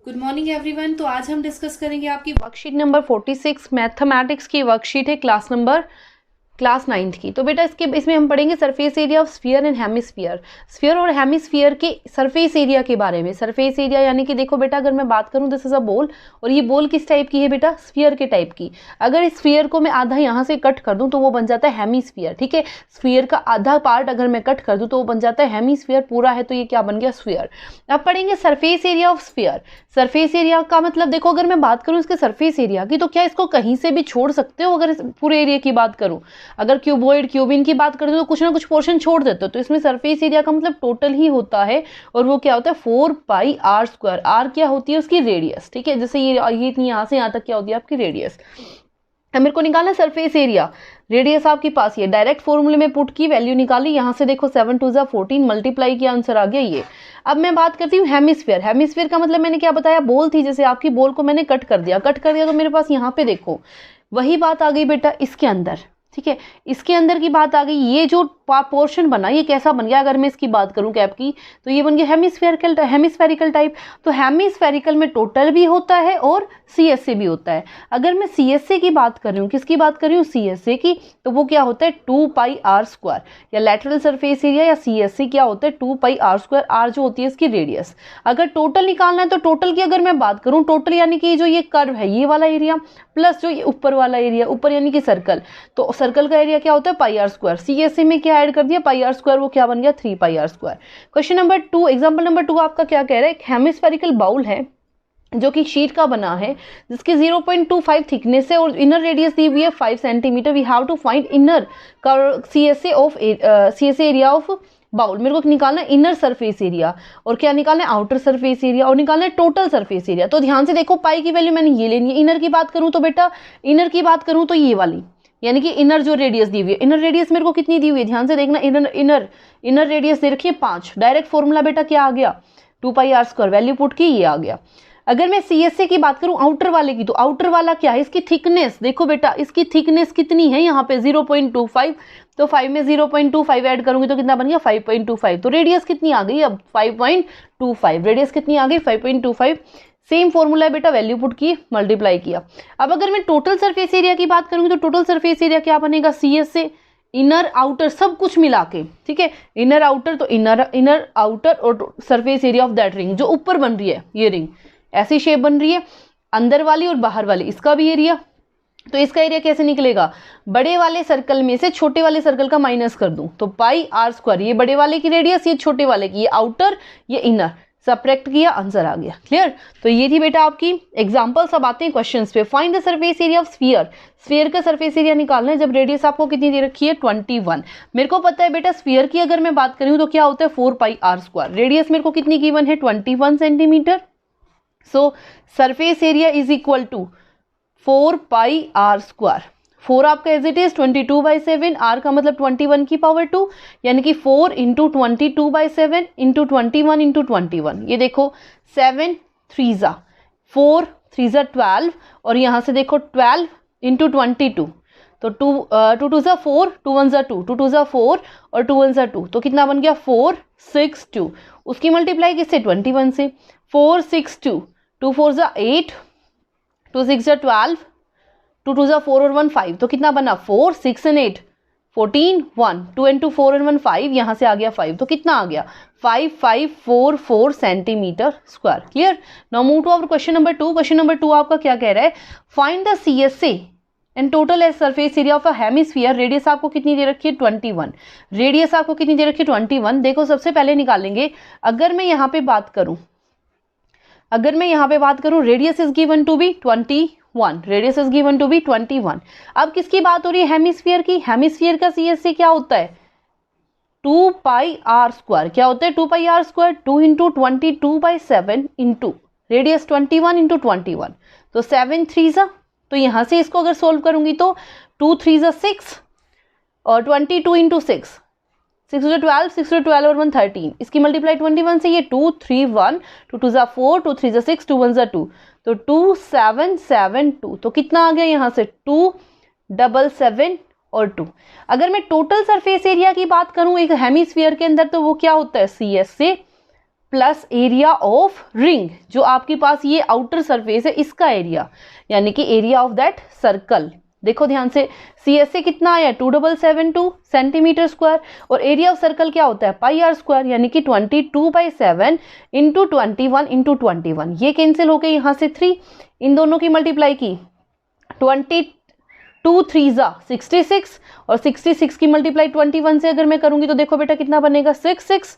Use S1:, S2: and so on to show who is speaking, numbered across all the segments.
S1: Good morning everyone. तो आज हम डिस्कस करेंगे आपकी
S2: वर्कशीट नंबर 46 मैथमेटिक्स की वर्कशीट है क्लास 9th की। तो बेटा इसमें हम पढ़ेंगे surface area of sphere and hemisphere, sphere और हेमिस्फीयर के सरफेस एरिया के बारे में। सरफेस एरिया यानी कि देखो बेटा, अगर मैं बात करूं दिस इज अ बॉल, और ये बॉल किस टाइप की है बेटा, स्फीयर के टाइप की। अगर इस स्फीयर को मैं आधा यहाँ से कट कर दूं तो वो बन जाता है हेमिस्फीयर। ठीक है, स्फीयर का आधा पार्ट अगर मैं कट कर दूं तो वो बन जाता है हेमिस्फीयर, पूरा है तो ये क्या बन गया, स्फीयर। अब पढ़ेंगे surface area of sphere. Surface area का मतलब देखो, अगर मैं बात करूं इसके सरफेस एरिया की, तो क्या इसको कहीं से भी छोड़ सकते हो? अगर इस पूरे एरिया की बात करूं, अगर क्यूबॉइड क्यूबिन की बात करते हो तो कुछ ना कुछ पोर्शन छोड़ देते हो, तो इसमें सरफेस एरिया का मतलब टोटल ही होता है, और वो क्या होता है 4πr²। आर क्या होती है उसकी, रेडियस। ठीक है, जैसे ये इतनी यहाँ से यहाँ तक क्या होती है आपकी रेडियस। अब मेरे को निकालना सरफेस एरिया, रेडियस आपके पास ये डायरेक्ट फॉर्मूले में पुट की वैल्यू निकाली, यहाँ से देखो 7 2 14 मल्टीप्लाई किया, आंसर आ गया ये। अब मैं बात करती हूँ हेमिस्फीयर। हेमिस्फीयर का मतलब मैंने क्या बताया, बॉल थी, जैसे आपकी बॉल को मैंने कट कर दिया तो मेरे पास यहाँ पे देखो वही बात आ गई बेटा इसके अंदर। ठीक है, इसके अंदर की बात आ गई, ये जो पोर्शन बना ये कैसा बन गया, अगर मैं इसकी बात करूं कैप की, तो ये बन गया हेमिस्फेरिकल टाइप। तो हेमिस्फेरिकल में टोटल भी होता है और सीएसए भी होता है। अगर मैं सीएसए की बात कर रही हूँ, किसकी बात कर रही हूँ, सीएसए की, तो वो क्या होता है 2πr², या लेटरल सरफेस एरिया या सीएसए क्या होता है 2πr²। आर जो होती है इसकी रेडियस। अगर टोटल निकालना है तो टोटल की अगर मैं बात करूं, टोटल यानी कि जो ये कर्व है ये वाला एरिया प्लस जो ये ऊपर वाला एरिया, ऊपर यानी कि सर्कल, तो सर्कल का एरिया क्या होता है πr²। सीएसए में क्या ऐड कर दिया πr², वो क्या बन गया 3πr²। Question number 2, example number 2 आपका क्या कह रहा है, एक हेमिस्फेरिकल बाउल है जो कि शीट का बना है, जिसकी 0.25 थिकनेस है और इनर रेडियस दी हुई है 5 centimetre. We have to find inner CSA area of bowl. मेरे को निकालना है इनर सरफेस एरिया, और क्या निकालना है आउटर सरफेस एरिया, और निकालना है टोटल सरफेस एरिया। तो ध्यान से देखो, पाई की वैल्यू मैंने ये लेनी है। इनर की बात करूं तो बेटा, इनर की बात करूं तो ये वाली, यानी कि इनर जो रेडियस दी हुई है, इनर रेडियस मेरे को कितनी दी हुई है, ध्यान से देखना। इनर रेडियस दे रखी है 5। डायरेक्ट फॉर्मूला बेटा क्या आ गया, 2πr², वैल्यू पुट की ये आ गया। अगर मैं सीएसए की बात करूं आउटर वाले की, तो आउटर वाला क्या है, इसकी थिकनेस देखो बेटा, इसकी थिकनेस कितनी है यहाँ पे 0.25, तो 5 में 0.25 ऐड करूंगी तो कितना बन गया 5.25। तो रेडियस कितनी आ गई अब 5.25, रेडियस कितनी आ गई 5.25। सेम फॉर्मूला है बेटा, वैल्यू पुट की मल्टीप्लाई किया। अब अगर मैं टोटल सरफेस एरिया की बात करूंगी तो टोटल सरफेस एरिया क्या बनेगा, सीएसए इनर आउटर सब कुछ मिला के। ठीक है, इनर आउटर, तो इनर आउटर और surface area of that ring जो ऊपर बन रही है, ये रिंग ऐसी शेप बन रही है, अंदर वाली और बाहर वाली, इसका भी एरिया। तो इसका एरिया कैसे निकलेगा, बड़े वाले सर्कल में से छोटे वाले सर्कल का माइनस कर दूं तो πr², ये बड़े वाले की रेडियस, ये छोटे वाले की, ये आउटर ये इनर, सब्ट्रैक्ट किया, आंसर आ गया। क्लियर। तो ये थी बेटा आपकी एग्जांपल्स। अब आते हैं क्वेश्चंस पे। Find the surface area of sphere. Sphere का सरफेस एरिया निकालना है जब रेडियस आपको कितनी दे रखी है 21। मेरे को पता है बेटा स्फीयर की अगर मैं बात करूं तो क्या होता है 4πr², रेडियस मेरे को कितनी गिवन है 21 centimetre. So surface area is equal to 4πr²। 4 आपका एज इट इज 22/7, आर का मतलब 21 की पावर 2, यानी कि 4 इंटू 22/7 इंटू 21 इंटू 21। ये देखो 7 3 4 3 12, और यहाँ से देखो 12 इंटू 22, तो 2 2 4, 2 1 2, 2 2 4 और 2 1 2, तो कितना बन गया 4 6 2। उसकी मल्टीप्लाई किससे 21 से, 4 6 2, 2 4 8, 2 6 12, 2 2 4 और 1 5, तो कितना बना 4 6 and 8 14 1, 2 and 2 4 and 1 5, यहाँ से आ गया 5, तो कितना आ गया 5544 centimetre square. Clear. Now move to our question number 2। Question number 2 आपका क्या कह रहा है, find the CSA and total edge surface area of a hemisphere. Radius आपको कितनी दे रखी है 21, रेडियस आपको कितनी दे रखी है 21। देखो सबसे पहले निकालेंगे, अगर मैं यहाँ पे बात करूँ, radius is given to be 21, radius is given to be 21। अब किसकी बात हो रही है, हेमिस्फीयर की। हेमिस्फीयर का सीएसए क्या होता है 2πr²। क्या होता है 2πr², 2 into 22/7 into radius 21 into 21, तो 7 3 तो यहाँ से इसको अगर सोल्व करूंगी तो 2 3 6 और 22 इंटू 6, 6 to 12, 6 to 12 और 1 13, इसकी मल्टीप्लाई 21 से, ये 2 3 1, 2 2 4, 2 3 6, 2 1 2, तो 2 7 7 2, तो कितना आ गया यहाँ से 2 7 7 और 2। अगर मैं टोटल सरफेस एरिया की बात करूं एक हेमिस्फीयर के अंदर, तो वो क्या होता है CSA plus area of ring, जो आपके पास ये आउटर सरफेस है इसका एरिया, यानी कि एरिया ऑफ दैट सर्कल। देखो ध्यान से, CSA कितना आया 2772 सेंटीमीटर स्क्वायर, और एरिया ऑफ सर्कल क्या होता है पाई आर स्क्वायर, यानी कि 22/7 इंटू 21 इंटू 21। ये कैंसिल हो गए, यहाँ से 3, इन दोनों की मल्टीप्लाई की 22 3 66, और 66 की मल्टीप्लाई 21 से अगर मैं करूंगी तो देखो बेटा कितना बनेगा 6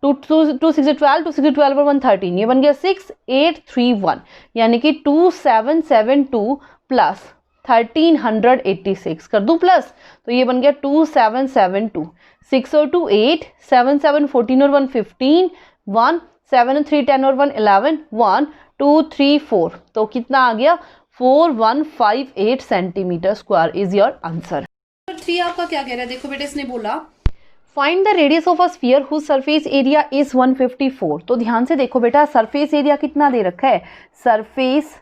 S2: 2 6 12 2 6 12 और 1 13, ये बन गया 6831, यानी कि 2772 प्लस 1386 कर दूं प्लस, तो ये बन गया 2772, 6 और 2 8, 7 7 14 और 1 15, 1 7 और 3 10 और 1 11, 1 2 3 4, तो कितना आ गया 4158 centimetre square is your answer.
S1: Number 3 आपका क्या कह रहा है? देखो बेटा इसने बोला
S2: find the radius of a sphere whose surface area is 154। तो ध्यान से देखो बेटा, सरफेस एरिया कितना दे रखा है, सरफेस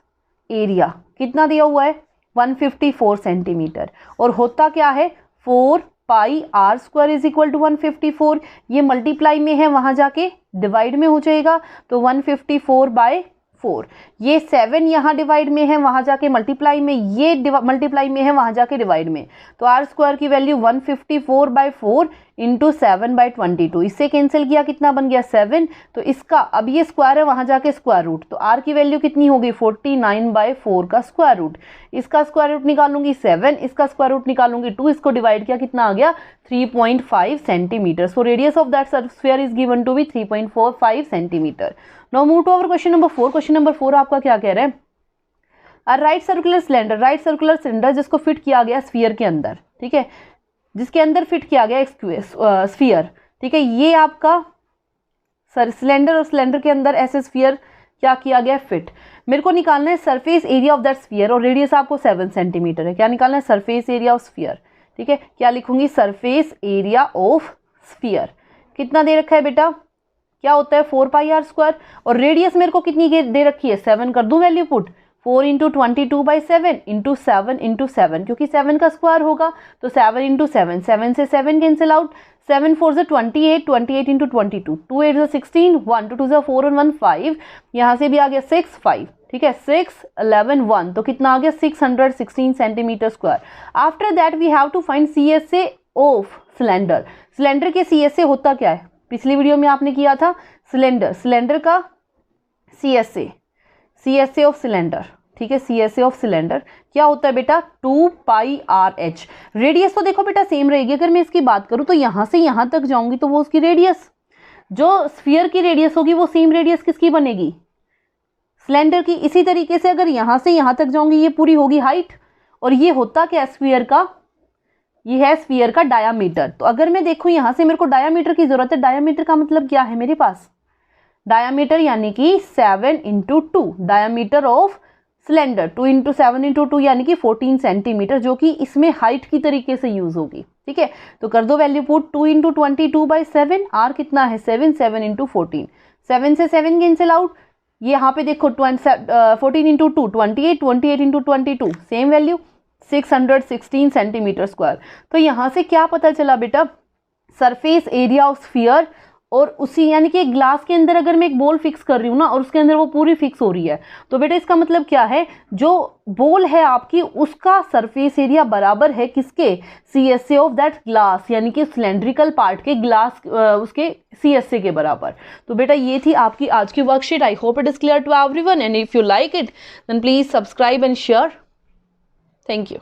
S2: एरिया कितना दिया हुआ है 154 सेंटीमीटर, और होता क्या है 4 pi R square is equal to 154। ये मल्टीप्लाई में है, वहां जाके डिवाइड में हो जाएगा, तो 154/4। ये 7 यहाँ डिवाइड में है, वहां जाके मल्टीप्लाई में, ये मल्टीप्लाई में है, वहां जाके डिवाइड में, तो आर स्क्वायर की वैल्यू 154/4 इंटू 7/22। इससे कैंसिल किया, कितना बन गया 7, तो इसका अब ये स्क्वायर है, वहां जाके स्क्वायर रूट, तो आर की वैल्यू कितनी होगी 49/4 का स्क्वायर रूट। इसका स्क्वायर रूट निकालूंगी 7, इसका स्क्वायर रूट निकालूंगी 2, इसको डिवाइड किया कितना आ गया 3.5 centimetre. So radius of that sphere is given to be 3.45 centimetre. Now move to our question number 4। Question number 4 आपका क्या कह रहा है, राइट सर्कुलर सिलेंडर जिसको फिट किया गया स्फीयर के अंदर, ठीक है, जिसके अंदर फिट किया गया स्फीयर, ठीक है, ये आपका सिलेंडर, और सिलेंडर के अंदर ऐसे स्फीयर क्या किया गया फिट। मेरे को निकालना है surface area of that sphere, और रेडियस आपको 7 सेंटीमीटर है। क्या निकालना है सरफेस एरिया ऑफ स्फीयर, ठीक है, क्या लिखूंगी सरफेस एरिया ऑफ स्फीयर, कितना दे रखा है बेटा, क्या होता है 4 पाई आर स्क्वायर, और रेडियस मेरे को कितनी दे रखी है 7, कर दूं value put, 4 into 22/7 into 7 into 7, क्योंकि 7 का स्क्वायर होगा, तो 7 इंटू 7, 7 से 7 कैंसिल आउट, 7 4 से 28, 28 इंटू 22, 2 8 से 16, 1 2 2 से 4 और 1 5, यहाँ से भी आ गया 6 5, ठीक है, 6 11 1, तो कितना आ गया 616 centimetre square. After that we have to find CSA of cylinder. Cylinder के CSA होता क्या है, पिछली वीडियो में आपने किया था, सिलेंडर का CSA ऑफ सिलेंडर, ठीक है, CSA ऑफ सिलेंडर क्या होता है बेटा 2 पाई RH। रेडियस तो देखो बेटा सेम रहेगी, अगर मैं इसकी बात करूं तो यहां से यहां तक जाऊंगी तो वो उसकी रेडियस, जो स्फीयर की रेडियस होगी वो सेम रेडियस किसकी बनेगी सिलेंडर की। इसी तरीके से अगर यहां से यहां तक जाऊंगी ये पूरी होगी हाइट, और ये होता क्या स्फीयर का, ये है स्फीयर का डायामीटर। तो अगर मैं देखूं यहां से मेरे को डायामीटर की जरूरत है, डायामीटर का मतलब क्या है मेरे पास, डायामीटर यानी कि 7 into 2, diameter of cylinder 2 into 7 into 2 यानी कि 14 सेंटीमीटर, जो कि इसमें हाइट की तरीके से यूज होगी, ठीक है। तो कर दो वैल्यू पुट 2 इंटू 22/7, आर कितना है 7, 7 इंटू 14, 7 से 7 कैंसिल आउट, ये यहाँ पे देखो 14 into 2 28, 28 into 22 same value 616 centimetre square. तो यहाँ से क्या पता चला बेटा, सरफेस एरिया ऑफ स्फीयर, और उसी यानी कि एक ग्लास के अंदर अगर मैं एक बॉल फिक्स कर रही हूँ ना, और उसके अंदर वो पूरी फिक्स हो रही है, तो बेटा इसका मतलब क्या है, जो बॉल है आपकी उसका सरफेस एरिया बराबर है किसके CSA ऑफ दैट ग्लास, यानी कि सिलेंड्रिकल पार्ट के ग्लास उसके CSA के बराबर। तो बेटा ये थी आपकी आज की worksheet. I hope it is clear to everyone, and if you like it then please subscribe and share. Thank you.